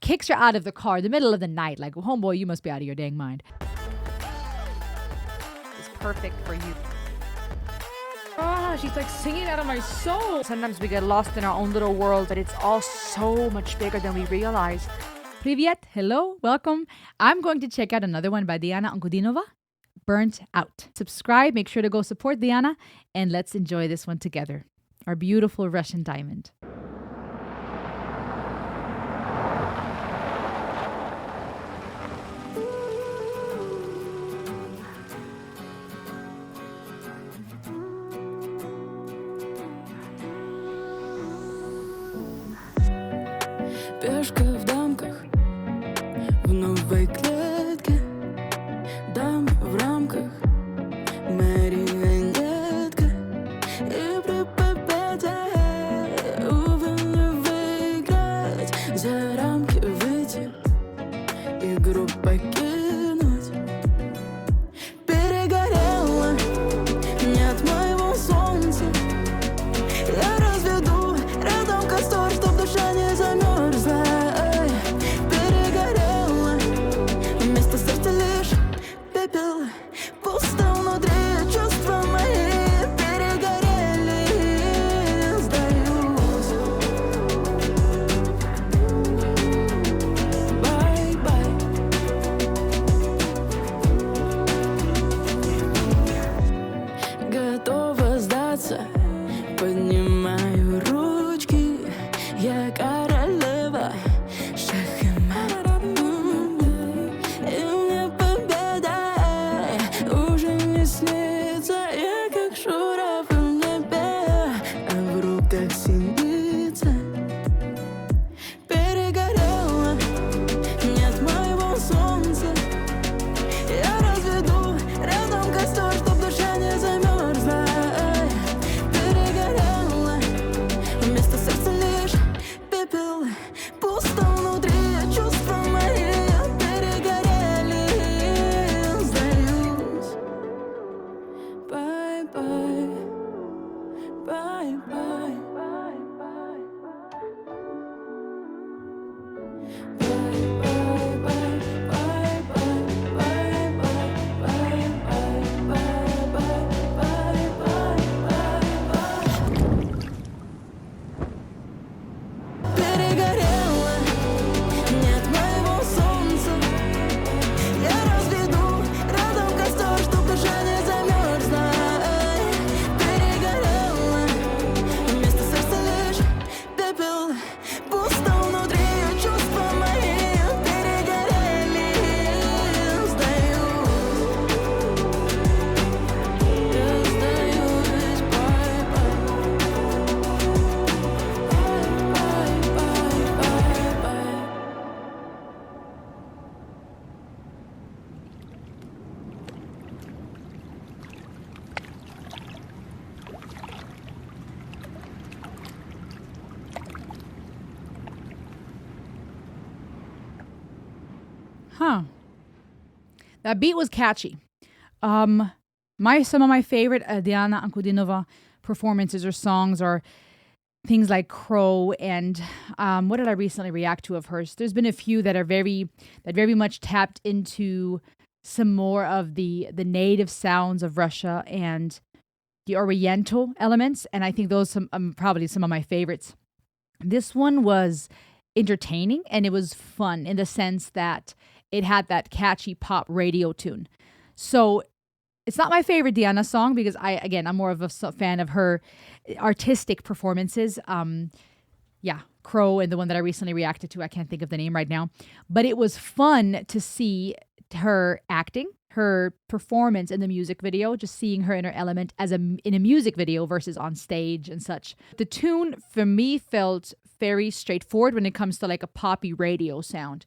kicks her out of the car in the middle of the night. Like, homeboy, you must be out of your dang mind. It's perfect for you. She's like singing out of my soul. Sometimes we get lost in our own little world, but it's all so much bigger than we realize. Привет, hello, welcome. I'm going to check out another one by Diana Ankudinova, Burnt Out. Subscribe, make sure to go support Diana, and let's enjoy this one together. Our beautiful Russian diamond. Пешка в дамках, в новой клетке, дама в рамках, марионетка. И при победе, увы, не выиграть, за рамки выйти, игру покинуть. Перегорела, нет моего солнца. Я разведу рядом костер, чтоб душа не замерзла. Перегорела, вместо сердца лишь пепел. Пусто внутри, чувства мои перегорели. Сдаюсь. Бай-бай. Готова сдаться. Поднимаю ручки, я королева, шах и мат. И мне победа уже не снится. Я как журавль в небе, а в руках синица. Перегорела, нет моего солнца. Я разведу рядом костер, чтоб душа не замерзла. Перегорела, вместо сердца лишь пепел. Пусто внутри, чувства мои перегорели. Сдаюсь. Бай-бай, бай-бай, бай-бай. Перегорела, нет моего солнца. Я разведу рядом костер, чтоб душа не замерзла. Перегорела, вместо сердца лишь пепел. Пусто внутри, чувства мои перегорели. Сдаюсь. Я сдаюсь. Бай-бай. Huh. That beat was catchy. Some of my favorite Diana Ankudinova performances or songs are things like Crow and what did I recently react to of hers? There's been a few that very much tapped into some more of the native sounds of Russia and the Oriental elements, and I think those probably some of my favorites. This one was entertaining and it was fun in the sense that it had that catchy pop radio tune. So it's not my favorite Diana song because I'm more of a fan of her artistic performances. Crow and the one that I recently reacted to, I can't think of the name right now. But it was fun to see her acting, her performance in the music video, just seeing her in her element in a music video versus on stage and such. The tune for me felt very straightforward when it comes to like a poppy radio sound.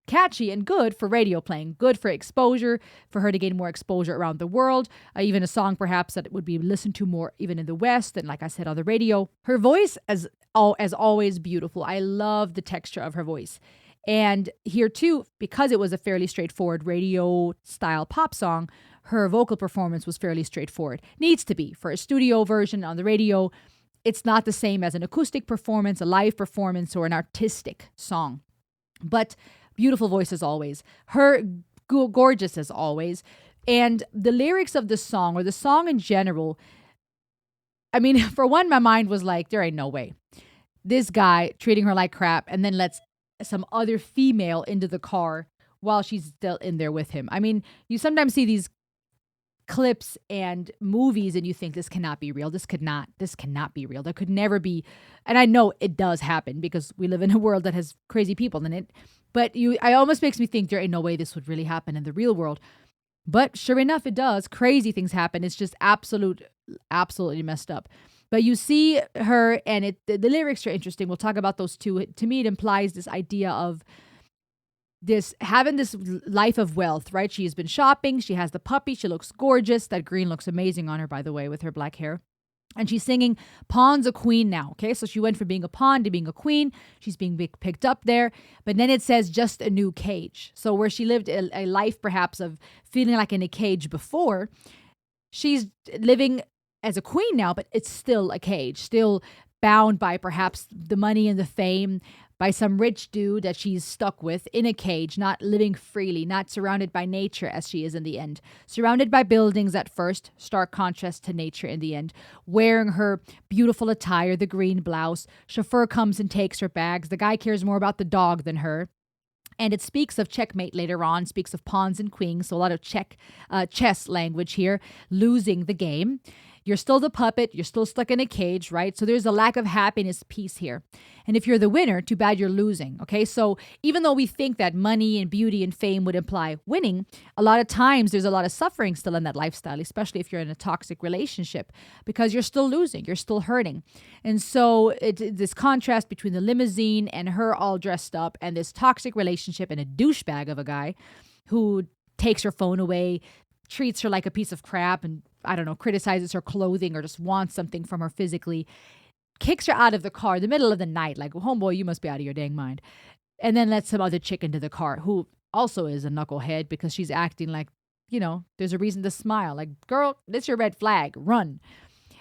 Catchy and good for radio playing, good for exposure, for her to gain more exposure around the world, even a song perhaps that would be listened to more even in the West and like I said on the radio. Her voice as always beautiful. I love the texture of her voice. And here too, because it was a fairly straightforward radio style pop song, her vocal performance was fairly straightforward. Needs to be for a studio version on the radio. It's not the same as an acoustic performance, a live performance, or an artistic song. But beautiful voice as always. Her gorgeous as always. And the lyrics of the song, or the song in general, I mean, for one, my mind was like, there ain't no way. This guy treating her like crap and then lets some other female into the car while she's still in there with him. I mean, you sometimes see these clips and movies and you think this cannot be real. This cannot be real. There could never be. And I know it does happen because we live in a world that has crazy people in it. But I almost makes me think there ain't no way this would really happen in the real world. But sure enough, it does. Crazy things happen. It's just absolutely messed up. But you see her, and the lyrics are interesting. We'll talk about those too. To me, it implies this idea of having this life of wealth, right? She has been shopping. She has the puppy. She looks gorgeous. That green looks amazing on her, by the way, with her black hair. And she's singing, Pawn's a queen now. Okay, so she went from being a pawn to being a queen. She's being picked up there. But then it says just a new cage. So where she lived a life perhaps of feeling like in a cage before, she's living as a queen now, but it's still a cage, still bound by perhaps the money and the fame, by some rich dude that she's stuck with in a cage, not living freely, not surrounded by nature as she is in the end. Surrounded by buildings at first, stark contrast to nature in the end. Wearing her beautiful attire, the green blouse. Chauffeur comes and takes her bags. The guy cares more about the dog than her. And it speaks of checkmate later on, speaks of pawns and queens, so a lot of chess language here, losing the game. You're still the puppet. You're still stuck in a cage, right? So there's a lack of happiness piece here. And if you're the winner, too bad you're losing, okay? So even though we think that money and beauty and fame would imply winning, a lot of times there's a lot of suffering still in that lifestyle, especially if you're in a toxic relationship, because you're still losing, you're still hurting. And so this contrast between the limousine and her all dressed up and this toxic relationship and a douchebag of a guy who takes her phone away, treats her like a piece of crap, and I don't know, criticizes her clothing or just wants something from her physically, kicks her out of the car in the middle of the night, like, homeboy, you must be out of your dang mind. And then lets some other chick into the car who also is a knucklehead because she's acting like, there's a reason to smile. Like, girl, this your red flag, run.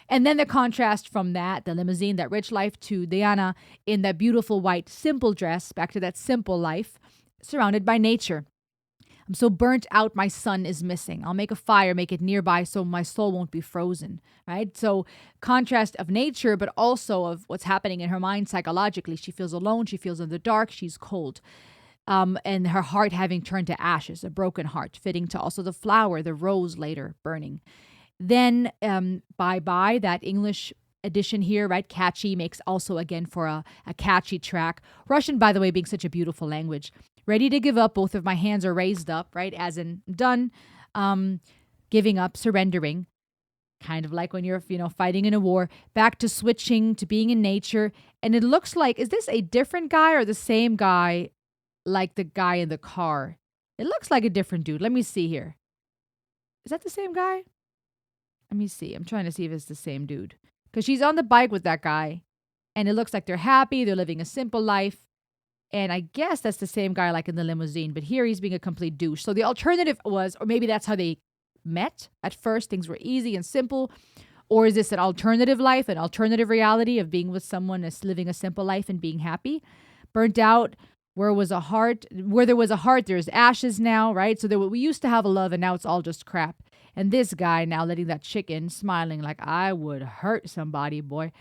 And then the contrast from that, the limousine, that rich life, to Diana in that beautiful white, simple dress, back to that simple life, surrounded by nature. I'm so burnt out, my son is missing. I'll make a fire, make it nearby so my soul won't be frozen, right? So contrast of nature, but also of what's happening in her mind psychologically. She feels alone. She feels in the dark. She's cold. And her heart having turned to ashes, a broken heart, fitting to also the flower, the rose later burning. Then Bye-Bye, that English edition here, right? Catchy, makes also again for a catchy track. Russian, by the way, being such a beautiful language. Ready to give up, both of my hands are raised up, right? As in done, giving up, surrendering. Kind of like when you're, fighting in a war. Back to switching, to being in nature. And it looks like, is this a different guy or the same guy like the guy in the car? It looks like a different dude. Let me see here. Is that the same guy? Let me see. I'm trying to see if it's the same dude. Because she's on the bike with that guy. And it looks like they're happy. They're living a simple life. And I guess that's the same guy like in the limousine. But here he's being a complete douche. So the alternative was, or maybe that's how they met at first. Things were easy and simple. Or is this an alternative life, an alternative reality of being with someone that's living a simple life and being happy? Burnt out, where there was a heart, there's ashes now, right? So we used to have a love and now it's all just crap. And this guy now letting that chick in, smiling like, I would hurt somebody, boy.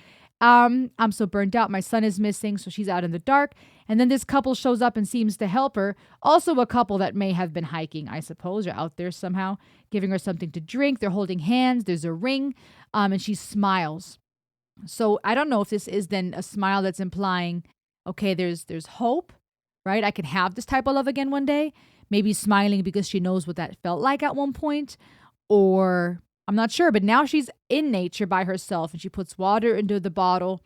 I'm so burnt out. My son is missing, so she's out in the dark. And then this couple shows up and seems to help her. Also a couple that may have been hiking, I suppose, or out there somehow, giving her something to drink. They're holding hands. There's a ring, and she smiles. So I don't know if this is then a smile that's implying, okay, there's hope, right? I can have this type of love again one day. Maybe smiling because she knows what that felt like at one point. Or I'm not sure, but now she's in nature by herself and she puts water into the bottle.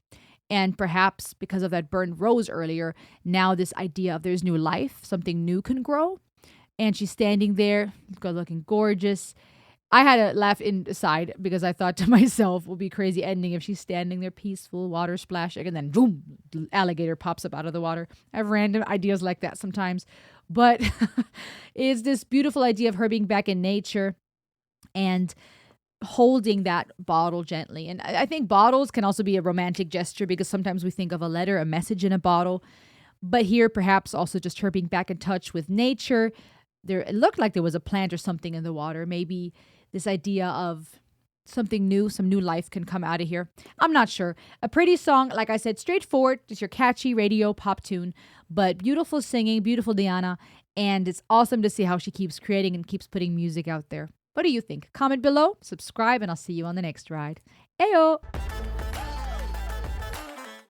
And perhaps because of that burned rose earlier, now this idea of there's new life, something new can grow. And she's standing there, good looking, gorgeous. I had to laugh inside because I thought to myself, it would be a crazy ending if she's standing there peaceful, water splashing, and then boom, the alligator pops up out of the water. I have random ideas like that sometimes. But it's this beautiful idea of her being back in nature and holding that bottle gently. And I think bottles can also be a romantic gesture because sometimes we think of a letter, a message in a bottle. But here, perhaps also just her being back in touch with nature. There, it looked like there was a plant or something in the water. Maybe this idea of something new, some new life can come out of here. I'm not sure. A pretty song, like I said, straightforward, just your catchy radio pop tune, but beautiful singing, beautiful Diana, and it's awesome to see how she keeps creating and keeps putting music out there. What do you think? Comment below, subscribe, and I'll see you on the next ride. Ayo!